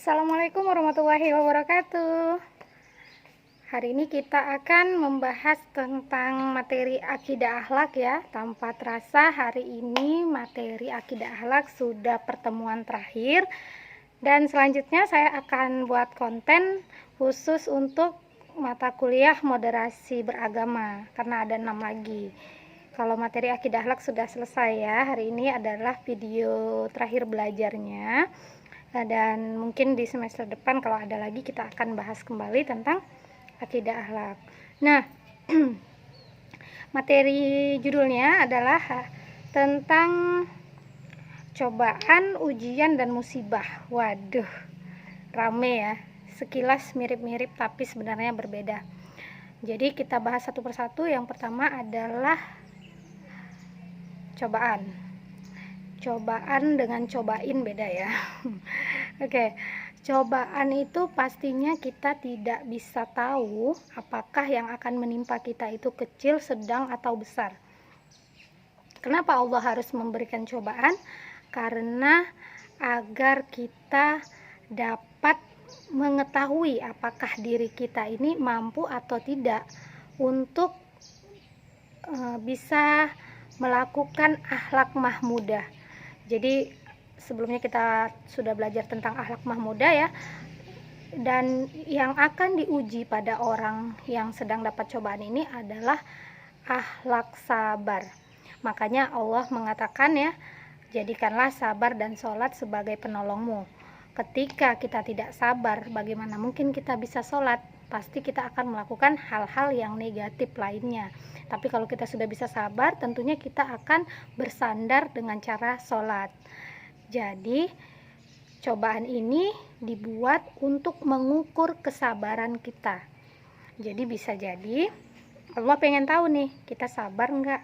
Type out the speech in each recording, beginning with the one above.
Assalamualaikum warahmatullahi wabarakatuh. Hari ini kita akan membahas tentang materi akidah akhlak ya. Tanpa terasa hari ini materi akidah akhlak sudah pertemuan terakhir. Dan selanjutnya saya akan buat konten khusus untuk mata kuliah moderasi beragama. Karena ada 6 lagi. Kalau materi akidah akhlak sudah selesai ya. Hari ini adalah video terakhir belajarnya. Dan mungkin di semester depan kalau ada lagi kita akan bahas kembali tentang akidah akhlak. Nah, materi judulnya adalah tentang cobaan, ujian, dan musibah. Waduh, rame ya. Sekilas mirip-mirip tapi sebenarnya berbeda. Jadi kita bahas satu persatu. Yang pertama adalah cobaan. Cobaan dengan cobain beda ya. Oke. Cobaan itu pastinya kita tidak bisa tahu apakah yang akan menimpa kita itu kecil, sedang, atau besar. Kenapa Allah harus memberikan cobaan? Karena agar kita dapat mengetahui apakah diri kita ini mampu atau tidak untuk bisa melakukan akhlak mahmudah. Jadi sebelumnya kita sudah belajar tentang akhlak mahmudah ya, dan yang akan diuji pada orang yang sedang dapat cobaan ini adalah akhlak sabar. Makanya Allah mengatakan ya, jadikanlah sabar dan sholat sebagai penolongmu. Ketika kita tidak sabar, bagaimana mungkin kita bisa sholat? Pasti kita akan melakukan hal-hal yang negatif lainnya. Tapi kalau kita sudah bisa sabar, tentunya kita akan bersandar dengan cara sholat. Jadi cobaan ini dibuat untuk mengukur kesabaran kita. Jadi bisa jadi Allah pengen tahu nih kita sabar enggak.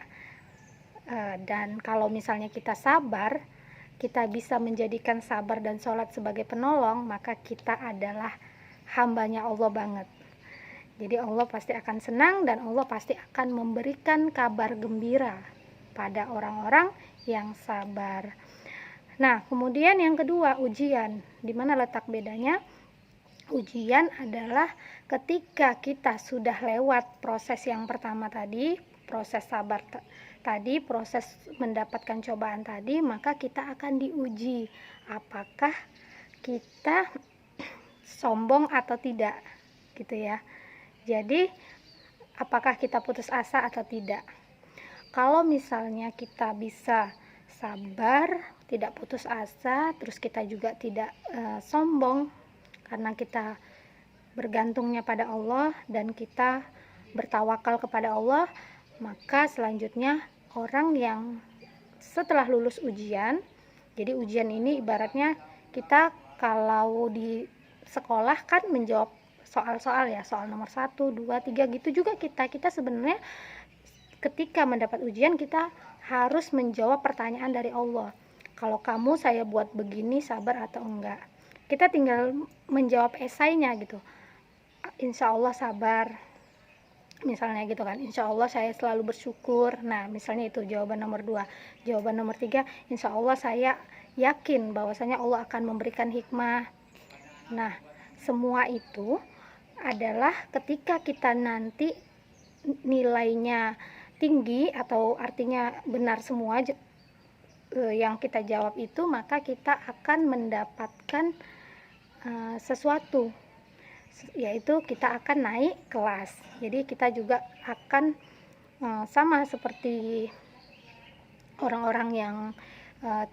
Dan kalau misalnya kita sabar, kita bisa menjadikan sabar dan sholat sebagai penolong, maka kita adalah hambanya Allah banget. Jadi Allah pasti akan senang dan Allah pasti akan memberikan kabar gembira pada orang-orang yang sabar. Nah, kemudian yang kedua, ujian. Di mana letak bedanya? Ujian adalah ketika kita sudah lewat proses yang pertama tadi, proses sabar tadi, proses mendapatkan cobaan tadi, maka kita akan diuji apakah kita sombong atau tidak, gitu ya. Jadi, apakah kita putus asa atau tidak? Kalau misalnya kita bisa sabar, tidak putus asa, terus kita juga tidak sombong karena kita bergantungnya pada Allah dan kita bertawakal kepada Allah, maka selanjutnya orang yang setelah lulus ujian, jadi ujian ini ibaratnya kita kalau di sekolah kan menjawab soal-soal ya, soal nomor 1, 2, 3 gitu juga kita sebenarnya ketika mendapat ujian kita harus menjawab pertanyaan dari Allah. Kalau kamu saya buat begini, sabar atau enggak? Kita tinggal menjawab esainya gitu. Insya Allah sabar. Misalnya gitu kan. Insya Allah saya selalu bersyukur. Nah, misalnya itu jawaban nomor 2. Jawaban nomor 3, insya Allah saya yakin bahwasanya Allah akan memberikan hikmah. Nah, semua itu adalah ketika kita nanti nilainya tinggi atau artinya benar semua yang kita jawab itu, maka kita akan mendapatkan sesuatu, yaitu kita akan naik kelas. Jadi kita juga akan sama seperti orang-orang yang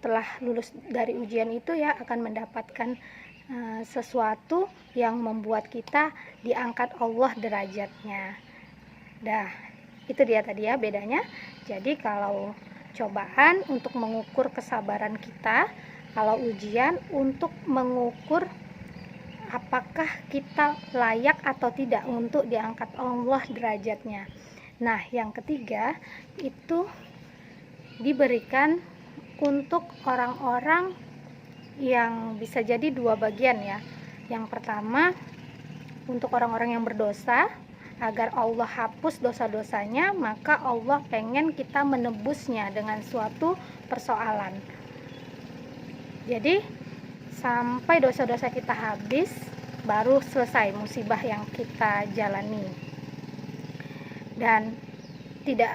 telah lulus dari ujian itu ya, akan mendapatkan sesuatu yang membuat kita diangkat Allah derajatnya. Dah, itu dia tadi ya bedanya. Jadi kalau cobaan untuk mengukur kesabaran kita, kalau ujian untuk mengukur apakah kita layak atau tidak untuk diangkat Allah derajatnya. Nah, yang ketiga itu diberikan untuk orang-orang yang bisa jadi 2 bagian ya. Yang pertama untuk orang-orang yang berdosa, agar Allah hapus dosa-dosanya, maka Allah pengen kita menebusnya dengan suatu persoalan. Jadi sampai dosa-dosa kita habis, baru selesai musibah yang kita jalani. Dan tidak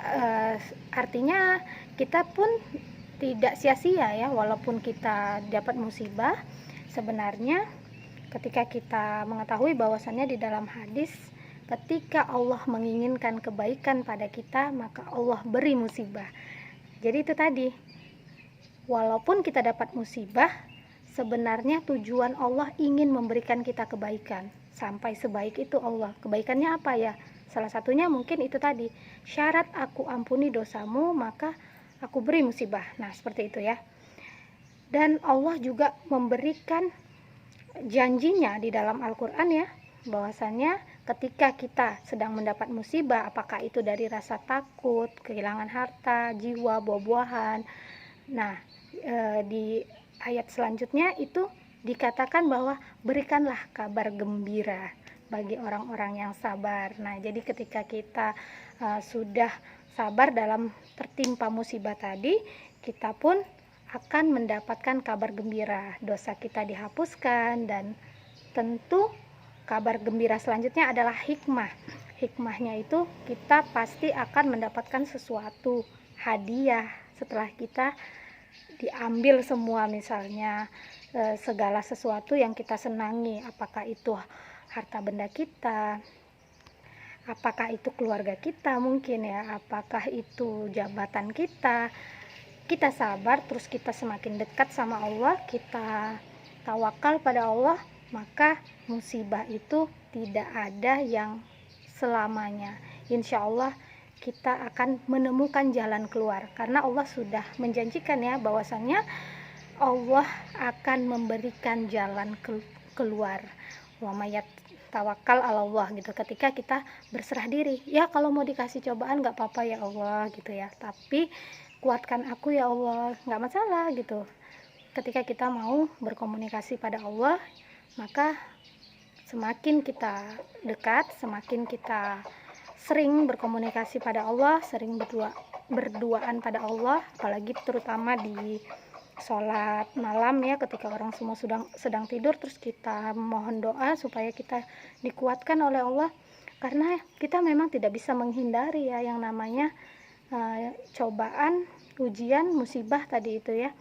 artinya kita pun tidak sia-sia ya, walaupun kita dapat musibah. Sebenarnya ketika kita mengetahui bahwasannya di dalam hadis, ketika Allah menginginkan kebaikan pada kita, maka Allah beri musibah. Jadi itu tadi, walaupun kita dapat musibah, sebenarnya tujuan Allah ingin memberikan kita kebaikan. Sampai sebaik itu Allah. Kebaikannya apa ya? Salah satunya mungkin itu tadi, syarat aku ampuni dosamu, maka aku beri musibah. Nah, seperti itu ya. Dan Allah juga memberikan janjinya di dalam Al-Quran ya, bahwasannya ketika kita sedang mendapat musibah, apakah itu dari rasa takut, kehilangan harta, jiwa, buah-buahan. Nah, di ayat selanjutnya itu dikatakan bahwa berikanlah kabar gembira bagi orang-orang yang sabar. Nah, jadi ketika kita sudah sabar dalam tertimpa musibah tadi, kita pun akan mendapatkan kabar gembira, dosa kita dihapuskan, dan tentu kabar gembira selanjutnya adalah hikmah. Hikmahnya itu kita pasti akan mendapatkan sesuatu hadiah setelah kita diambil semua, misalnya segala sesuatu yang kita senangi, apakah itu harta benda kita, apakah itu keluarga kita mungkin ya, apakah itu jabatan kita. Kita sabar, terus kita semakin dekat sama Allah, kita tawakal pada Allah, maka musibah itu tidak ada yang selamanya. Insya Allah kita akan menemukan jalan keluar, karena Allah sudah menjanjikan ya, bahwasannya Allah akan memberikan jalan keluar. Wa mayat tawakal Allah gitu, ketika kita berserah diri ya, kalau mau dikasih cobaan nggak apa-apa ya Allah gitu ya, tapi kuatkan aku ya Allah, nggak masalah gitu. Ketika kita mau berkomunikasi pada Allah, maka semakin kita dekat, semakin kita sering berkomunikasi pada Allah, sering berduaan pada Allah, apalagi terutama di sholat malam ya, ketika orang semua sedang tidur, terus kita mohon doa supaya kita dikuatkan oleh Allah, karena kita memang tidak bisa menghindari ya yang namanya cobaan, ujian, musibah tadi itu ya.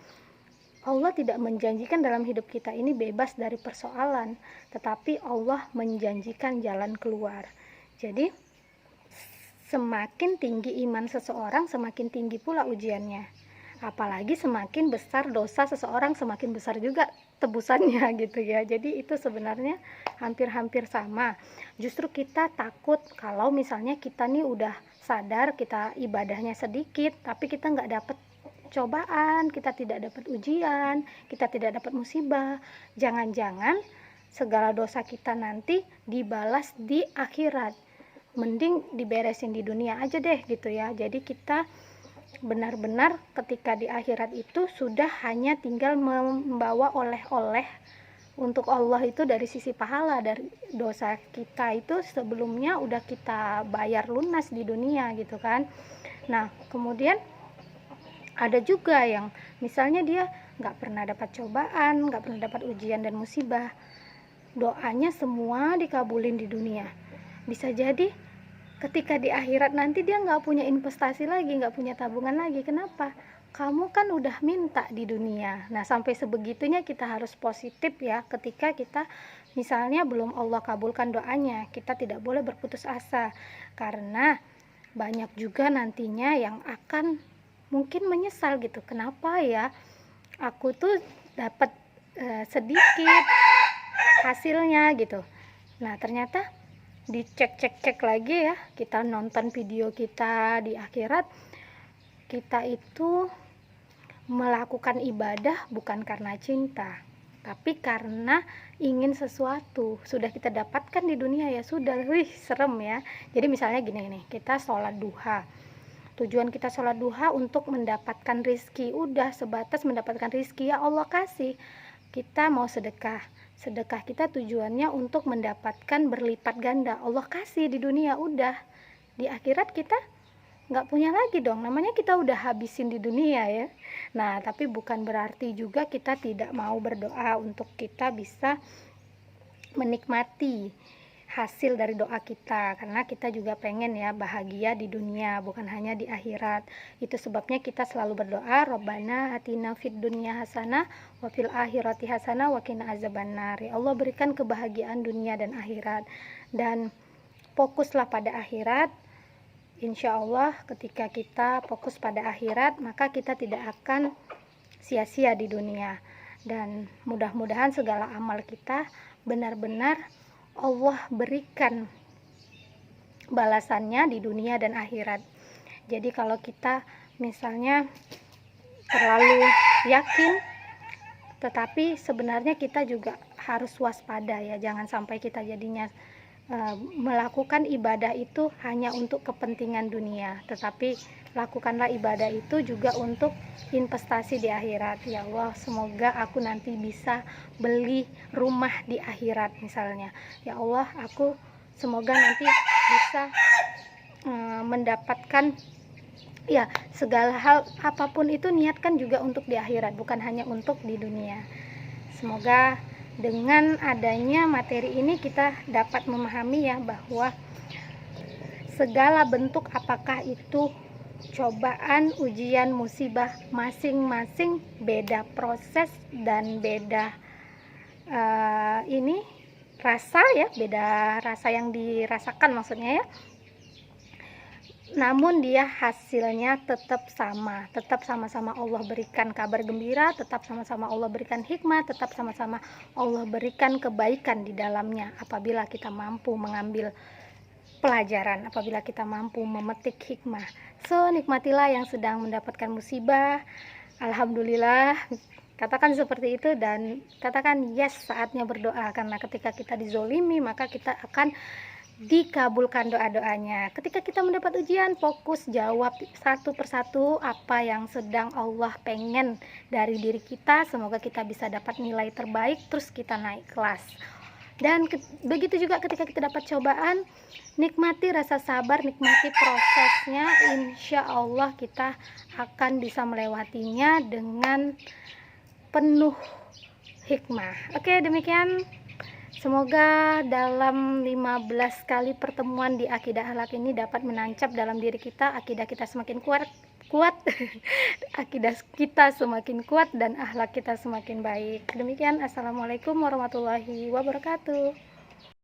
Allah tidak menjanjikan dalam hidup kita ini bebas dari persoalan, tetapi Allah menjanjikan jalan keluar. Jadi semakin tinggi iman seseorang, semakin tinggi pula ujiannya. Apalagi semakin besar dosa seseorang, semakin besar juga tebusannya gitu ya. Jadi itu sebenarnya hampir-hampir sama. Justru kita takut kalau misalnya kita nih udah sadar kita ibadahnya sedikit, tapi kita nggak dapat cobaan, kita tidak dapat ujian, kita tidak dapat musibah. Jangan-jangan segala dosa kita nanti dibalas di akhirat. Mending diberesin di dunia aja deh gitu ya. Jadi kita benar-benar ketika di akhirat itu sudah hanya tinggal membawa oleh-oleh untuk Allah itu dari sisi pahala. Dari dosa kita itu sebelumnya udah kita bayar lunas di dunia gitu kan. Nah kemudian ada juga yang misalnya dia nggak pernah dapat cobaan, nggak pernah dapat ujian dan musibah, doanya semua dikabulin di dunia. Bisa jadi ketika di akhirat nanti dia nggak punya investasi lagi, nggak punya tabungan lagi. Kenapa? Kamu kan udah minta di dunia. Nah sampai sebegitunya kita harus positif ya. Ketika kita misalnya belum Allah kabulkan doanya, kita tidak boleh berputus asa, karena banyak juga nantinya yang akan mungkin menyesal gitu. Kenapa ya aku tuh dapat sedikit hasilnya gitu. Nah ternyata dicek lagi ya, kita nonton video kita di akhirat, kita itu melakukan ibadah bukan karena cinta, tapi karena ingin sesuatu. Sudah kita dapatkan di dunia ya sudah, serem ya. Jadi misalnya gini nih, kita sholat duha, tujuan kita sholat duha untuk mendapatkan rizki, udah sebatas mendapatkan rizki ya Allah kasih. Kita mau sedekah kita tujuannya untuk mendapatkan berlipat ganda, Allah kasih di dunia, udah. Di akhirat kita nggak punya lagi dong, namanya kita udah habisin di dunia ya. Nah, tapi bukan berarti juga kita tidak mau berdoa untuk kita bisa menikmati hasil dari doa kita, karena kita juga pengen ya bahagia di dunia, bukan hanya di akhirat. Itu sebabnya kita selalu berdoa, Rabbana atina fid dunya hasanah wa fil akhirati hasanah wa qina azabannar. Ya Allah, berikan kebahagiaan dunia dan akhirat, dan fokuslah pada akhirat. Insya Allah ketika kita fokus pada akhirat, maka kita tidak akan sia-sia di dunia, dan mudah-mudahan segala amal kita benar-benar Allah berikan balasannya di dunia dan akhirat. Jadi kalau kita misalnya terlalu yakin, tetapi sebenarnya kita juga harus waspada ya, jangan sampai kita jadinya melakukan ibadah itu hanya untuk kepentingan dunia, tetapi lakukanlah ibadah itu juga untuk investasi di akhirat. Ya Allah, semoga aku nanti bisa beli rumah di akhirat misalnya. Ya Allah, aku semoga nanti bisa mendapatkan ya segala hal, apapun itu niatkan juga untuk di akhirat, bukan hanya untuk di dunia. Semoga dengan adanya materi ini kita dapat memahami ya bahwa segala bentuk apakah itu cobaan, ujian, musibah, masing-masing beda proses dan beda ini rasa ya, beda rasa yang dirasakan maksudnya ya. Namun dia hasilnya tetap sama, tetap sama-sama Allah berikan kabar gembira, tetap sama-sama Allah berikan hikmah, tetap sama-sama Allah berikan kebaikan di dalamnya apabila kita mampu mengambil pelajaran, apabila kita mampu memetik hikmah. So, nikmatilah yang sedang mendapatkan musibah. Alhamdulillah, katakan seperti itu, dan katakan yes, saatnya berdoa, karena ketika kita dizolimi maka kita akan dikabulkan doa-doanya. Ketika kita mendapat ujian, fokus jawab satu persatu apa yang sedang Allah pengen dari diri kita. Semoga kita bisa dapat nilai terbaik, terus kita naik kelas. Dan begitu juga ketika kita dapat cobaan, nikmati rasa sabar, nikmati prosesnya. Insya Allah kita akan bisa melewatinya dengan penuh hikmah. Oke, demikian. Semoga dalam 15 kali pertemuan di Akidah Akhlak ini dapat menancap dalam diri kita, akidah kita semakin kuat, akidah kita semakin kuat dan akhlak kita semakin baik. Demikian, assalamualaikum warahmatullahi wabarakatuh.